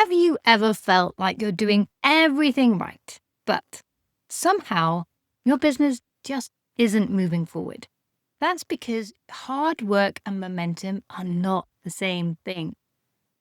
Have you ever felt like you're doing everything right, but somehow your business just isn't moving forward? That's because hard work and momentum are not the same thing.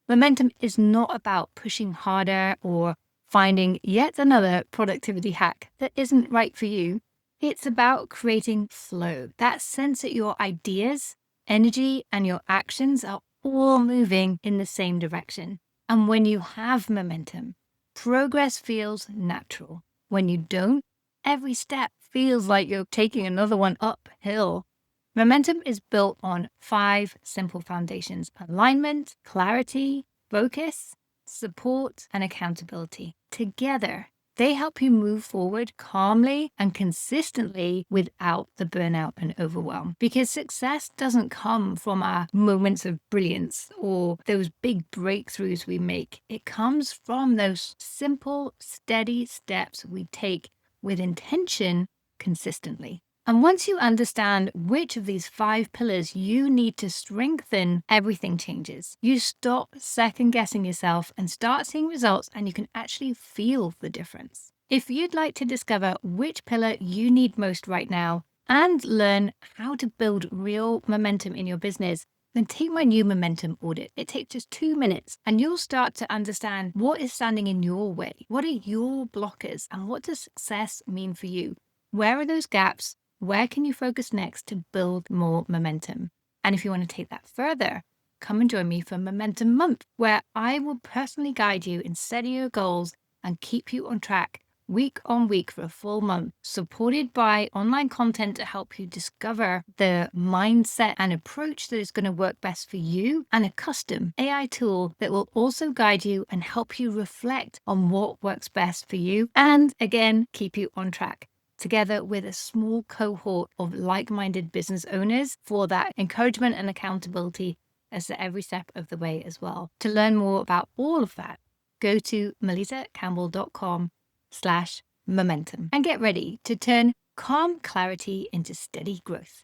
Momentum is not about pushing harder or finding yet another productivity hack that isn't right for you. It's about creating flow, that sense that your ideas, energy, and your actions are all moving in the same direction. And when you have momentum, progress feels natural. When you don't, every step feels like you're taking another one uphill. Momentum is built on 5 simple foundations: alignment, clarity, focus, support, and accountability. Together, they help you move forward calmly and consistently without the burnout and overwhelm. Because success doesn't come from our moments of brilliance or those big breakthroughs we make. It comes from those simple, steady steps we take with intention consistently. And once you understand which of these 5 pillars you need to strengthen, everything changes. You stop second guessing yourself and start seeing results, and you can actually feel the difference. If you'd like to discover which pillar you need most right now and learn how to build real momentum in your business, then take my new momentum audit. It takes just 2 minutes, and you'll start to understand what is standing in your way. What are your blockers, and what does success mean for you? Where are those gaps? Where can you focus next to build more momentum? And if you want to take that further, come and join me for Momentum Month, where I will personally guide you in setting your goals and keep you on track week on week for a full month, supported by online content to help you discover the mindset and approach that is going to work best for you, and a custom AI tool that will also guide you and help you reflect on what works best for you, and again, keep you on track, together with a small cohort of like-minded business owners for that encouragement and accountability as to every step of the way as well. To learn more about all of that, go to melittacampbell.com/momentum and get ready to turn calm clarity into steady growth.